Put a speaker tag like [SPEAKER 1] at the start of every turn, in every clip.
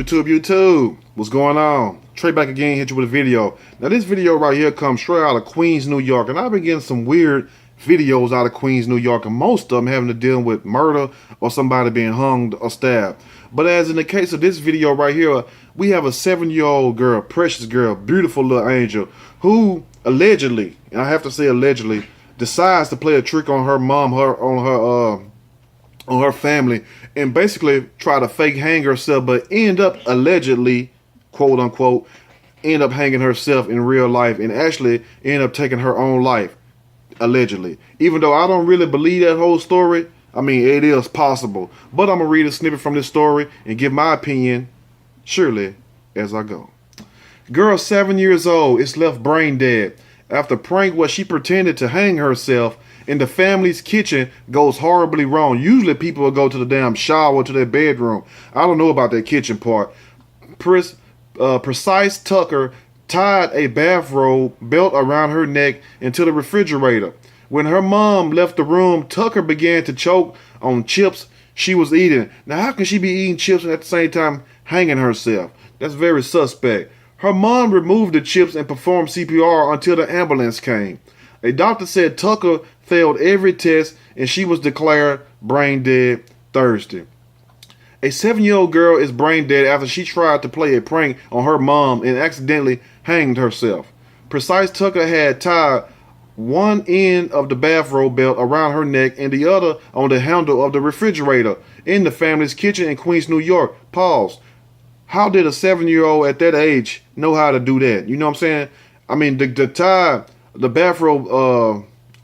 [SPEAKER 1] YouTube, what's going on? Trey back again, hit you with a video. Now this video right here comes straight out of Queens, New York, and I've been getting some weird videos out of Queens, New York, and most of them having to deal with murder or somebody being hung or stabbed. But as in the case of this video right here, we have a 7-year-old girl, precious girl, beautiful little angel, who allegedly, and I have to say allegedly, decides to play a trick on her mom, on her family, and basically try to fake hang herself, but end up allegedly, quote unquote, end up hanging herself in real life and actually end up taking her own life, allegedly. Even though I don't really believe that whole story, I mean, it is possible. But I'm going to read a snippet from this story and give my opinion, surely, as I go. Girl 7 years old is left brain dead after prank where she pretended to hang herself in the family's kitchen goes horribly wrong. Usually people will go to the damn shower, to their bedroom. I don't know about that kitchen part. Precise Tucker tied a bathrobe belt around her neck into the refrigerator. When her mom left the room, Tucker began to choke on chips she was eating. Now, how can she be eating chips and at the same time hanging herself? That's very suspect. Her mom removed the chips and performed CPR until the ambulance came. A doctor said Tucker failed every test and she was declared brain dead Thursday. A 7-year-old girl is brain dead after she tried to play a prank on her mom and accidentally hanged herself. Precise Tucker had tied one end of the bathrobe belt around her neck and the other on the handle of the refrigerator in the family's kitchen in Queens, New York. Pause. How did a 7-year-old at that age know how to do that? You know what I'm saying? I mean, to tie the bathrobe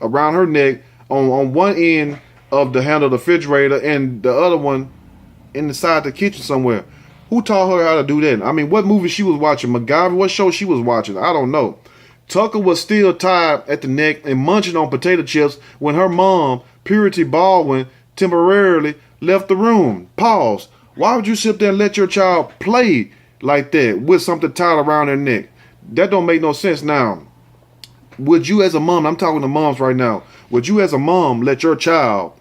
[SPEAKER 1] around her neck on one end of the handle of the refrigerator and the other one inside the kitchen somewhere. Who taught her how to do that? I mean, what movie she was watching? MacGyver? What show she was watching? I don't know. Tucker was still tied at the neck and munching on potato chips when her mom, Purity Baldwin, temporarily left the room. Pause. Why would you sit there and let your child play like that with something tied around their neck? That don't make no sense. Now, would you as a mom, I'm talking to moms right now, would you as a mom let your child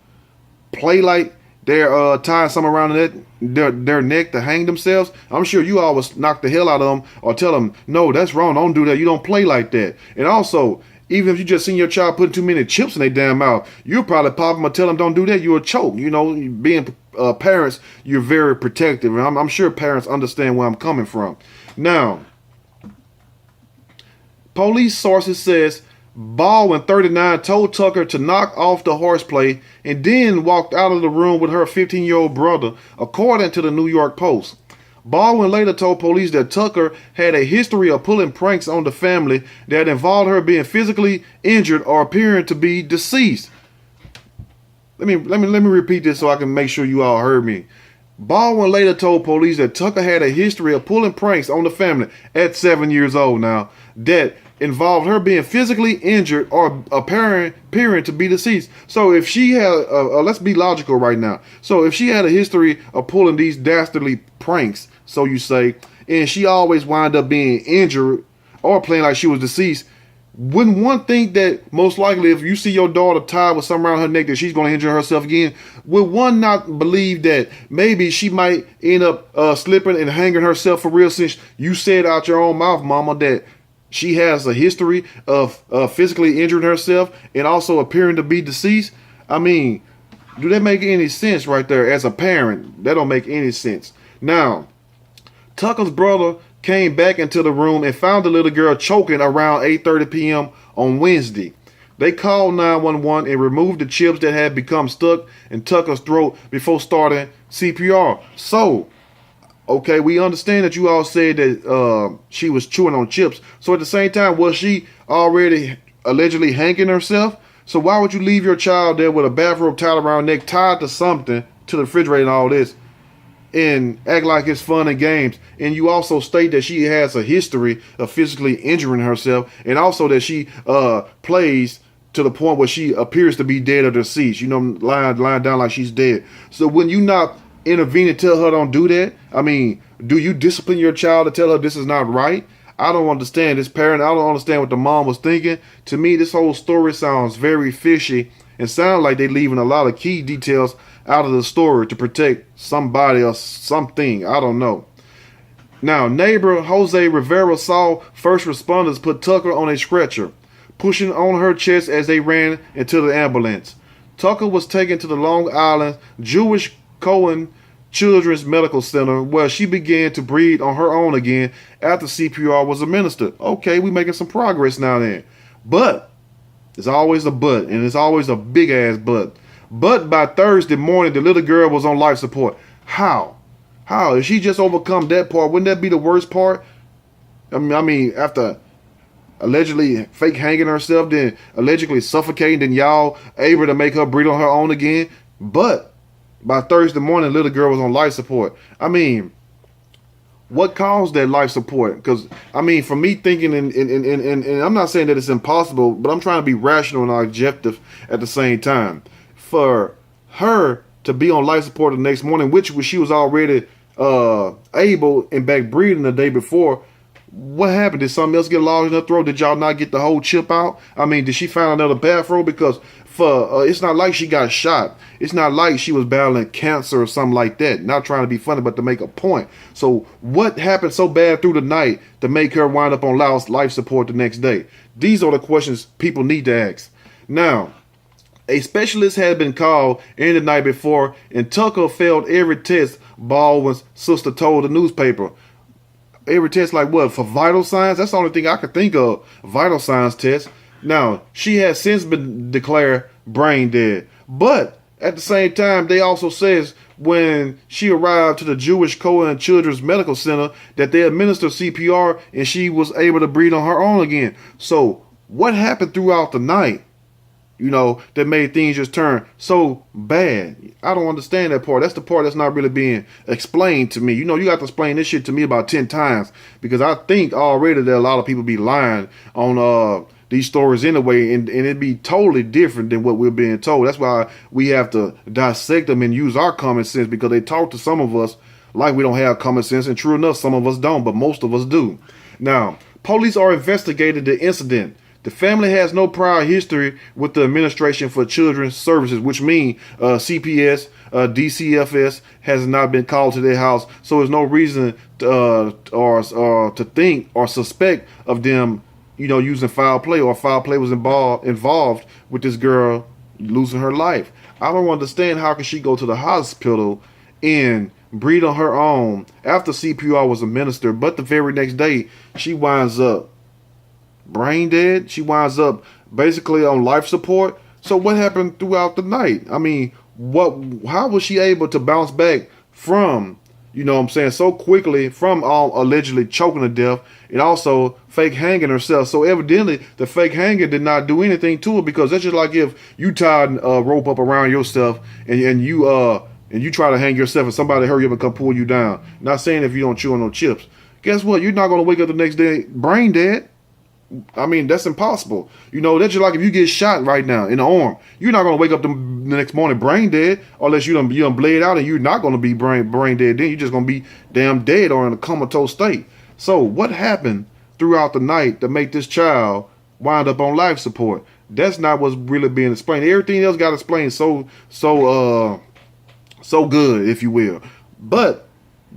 [SPEAKER 1] play like they're tying something around their neck to hang themselves? I'm sure you always knock the hell out of them or tell them, no, that's wrong, don't do that, you don't play like that. And also, even if you just seen your child putting too many chips in their damn mouth, you'll probably pop them or tell them don't do that, you'll choke. You know, being parents, you're very protective, and I'm sure parents understand where I'm coming from. Now, police sources says Baldwin, 39, told Tucker to knock off the horseplay and then walked out of the room with her 15-year-old brother, according to the New York Post. Baldwin later told police that Tucker had a history of pulling pranks on the family that involved her being physically injured or appearing to be deceased. Let me repeat this so I can make sure you all heard me. Baldwin later told police that Tucker had a history of pulling pranks on the family at 7 years old now that involved her being physically injured or appearing to be deceased. So if she had, let's be logical right now. So if she had a history of pulling these dastardly pranks, so you say, and she always wound up being injured or playing like she was deceased, wouldn't one think that most likely if you see your daughter tied with something around her neck that she's going to injure herself again? Would one not believe that maybe she might end up slipping and hanging herself for real, since you said out your own mouth, mama, that she has a history of physically injuring herself and also appearing to be deceased? I mean, do that make any sense right there? As a parent, that don't make any sense. Now, Tucker's brother came back into the room and found the little girl choking around 8:30 p.m. on Wednesday. They called 911 and removed the chips that had become stuck in Tucker's throat before starting CPR. So, okay, we understand that you all said that she was chewing on chips. So at the same time, was she already allegedly hanging herself? So why would you leave your child there with a bathrobe tied around her neck, tied to something, to the refrigerator and all this, and act like it's fun and games? And you also state that she has a history of physically injuring herself, and also that she plays to the point where she appears to be dead or deceased, you know, lying down like she's dead. So when you not intervene and tell her don't do that, I mean, do you discipline your child to tell her this is not right? I don't understand this parent. I don't understand what the mom was thinking. To me, this whole story sounds very fishy and sounds like they're leaving a lot of key details out of the story to protect somebody or something. I don't know. Now, neighbor Jose Rivera saw first responders put Tucker on a stretcher, pushing on her chest as they ran into the ambulance. Tucker was taken to the Long Island Jewish Cohen Children's Medical Center, where she began to breathe on her own again after CPR was administered. Okay, we making some progress now then. But, it's always a but, and it's always a big ass but. But by Thursday morning, the little girl was on life support. How? How? If she just overcome that part, wouldn't that be the worst part? I mean, after allegedly fake hanging herself, then allegedly suffocating, then y'all able to make her breathe on her own again. But by Thursday morning, the little girl was on life support. I mean, what caused that life support? Because, I mean, for me thinking, and I'm not saying that it's impossible, but I'm trying to be rational and objective at the same time. For her to be on life support the next morning, which she was already able and back breathing the day before, what happened? Did something else get lodged in her throat? Did y'all not get the whole chip out? I mean, did she find another bathrobe? Because it's not like she got shot. It's not like she was battling cancer or something like that. Not trying to be funny, but to make a point. So what happened so bad through the night to make her wind up on life support the next day? These are the questions people need to ask. Now, a specialist had been called in the night before, and Tucker failed every test, Baldwin's sister told the newspaper. Every test, like what? For vital signs? That's the only thing I could think of. Vital signs test. Now, she has since been declared brain dead. But at the same time, they also says when she arrived to the Jewish Cohen Children's Medical Center that they administered CPR and she was able to breathe on her own again. So what happened throughout the night, that made things just turn so bad? I don't understand that part. That's the part that's not really being explained to me. You got to explain this shit to me about 10 times, because I think already that a lot of people be lying on these stories anyway, and it'd be totally different than what we're being told. That's why we have to dissect them and use our common sense, because they talk to some of us like we don't have common sense, and true enough, some of us don't, but most of us do. Now, police are investigating the incident. The family has no prior history with the Administration for Children's Services, which means CPS, DCFS has not been called to their house, so there's no reason to think or suspect of them, using foul play, or foul play was involved with this girl losing her life. I don't understand how can she go to the hospital and breathe on her own after CPR was administered, but the very next day she winds up brain dead. She winds up basically on life support. So what happened throughout the night? I mean, how was she able to bounce back from, so quickly from all allegedly choking to death and also fake hanging herself? So evidently the fake hanging did not do anything to her, because that's just like if you tied a rope up around yourself and you try to hang yourself and somebody hurry up and come pull you down. Not saying if you don't chew on no chips. Guess what? You're not going to wake up the next day brain dead. I mean, that's impossible. That's just like if you get shot right now in the arm. You're not going to wake up the next morning brain dead unless you done bled out, and you're not going to be brain dead then. You're just going to be damn dead or in a comatose state. So what happened throughout the night to make this child wind up on life support? That's not what's really being explained. Everything else got explained so good, if you will. But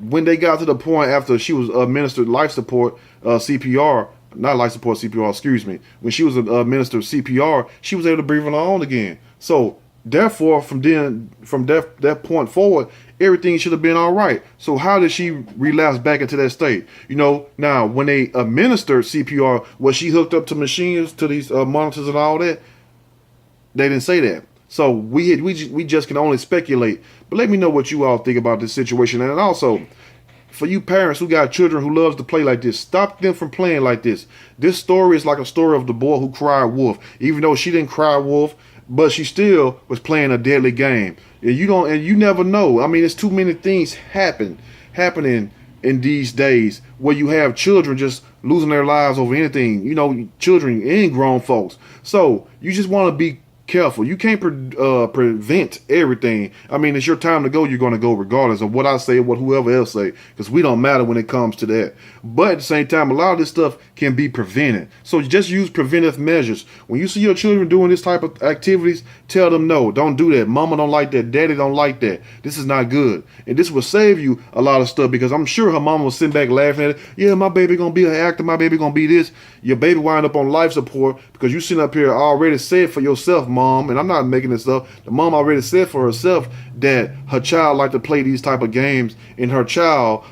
[SPEAKER 1] when they got to the point after she was administered life support, CPR, not life support, CPR, excuse me. When she was administered CPR, she was able to breathe on her own again. So therefore, from that point forward, everything should have been all right. So how did she relapse back into that state? Now when they administered CPR, was she hooked up to machines, to these monitors and all that? They didn't say that. So we just can only speculate. But let me know what you all think about this situation. And also, for you parents who got children who loves to play like this, stop them from playing like this. This story is like a story of the boy who cried wolf. Even though she didn't cry wolf, but she still was playing a deadly game. And you never know. I mean, there's too many things happening in these days where you have children just losing their lives over anything. Children and grown folks. So you just want to be careful. You can't prevent everything. I mean, it's your time to go. You're going to go regardless of what I say, what whoever else say, because we don't matter when it comes to that. But at the same time, a lot of this stuff can be prevented. So just use preventive measures. When you see your children doing this type of activities, tell them no, don't do that. Mama don't like that. Daddy don't like that. This is not good. And this will save you a lot of stuff, because I'm sure her mama was sitting back laughing at it. Yeah, my baby gonna be an actor. My baby gonna be this. Your baby wind up on life support because you sitting up here already said for yourself, mom, and I'm not making this up. The mom already said for herself that her child like to play these type of games, and her child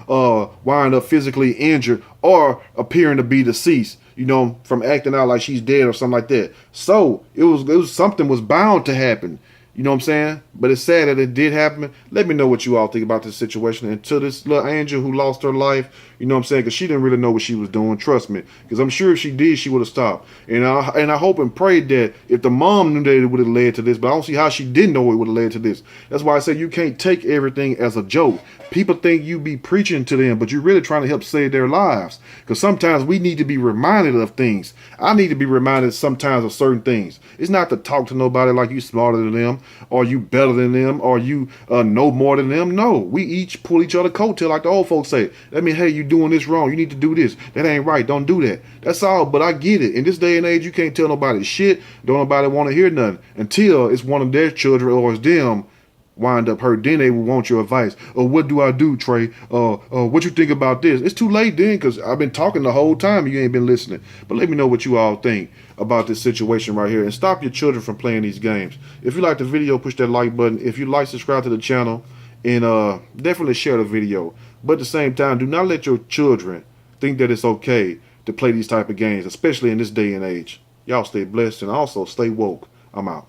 [SPEAKER 1] wind up physically injured or appearing to be deceased, you know, from acting out like she's dead or something like that. So it was something was bound to happen. You know what I'm saying? But it's sad that it did happen. Let me know what you all think about this situation. And to this little angel who lost her life, you know what I'm saying? Because she didn't really know what she was doing. Trust me. Because I'm sure if she did, she would have stopped. And I hope and pray that if the mom knew that it would have led to this, but I don't see how she didn't know it would have led to this. That's why I say you can't take everything as a joke. People think you be preaching to them, but you're really trying to help save their lives. Because sometimes we need to be reminded of things. I need to be reminded sometimes of certain things. It's not to talk to nobody like you smarter than them, or you better than them, or you know more than them. No, we each pull each other coattail like the old folks say. That mean, hey, you doing this wrong. You need to do this. That ain't right. Don't do that. That's all. But I get it. In this day and age, you can't tell nobody shit. Don't nobody want to hear nothing until it's one of their children or it's them wind up hurt. Then they will want your advice. Or what do I do, Trey? What you think about this? It's too late then, because I've been talking the whole time. You ain't been listening. But let me know what you all think about this situation right here, and stop your children from playing these games. If you like the video, push that like button. If you like, subscribe to the channel, and definitely share the video. But at the same time, do not let your children think that it's okay to play these type of games, especially in this day and age. Y'all stay blessed and also stay woke. I'm out.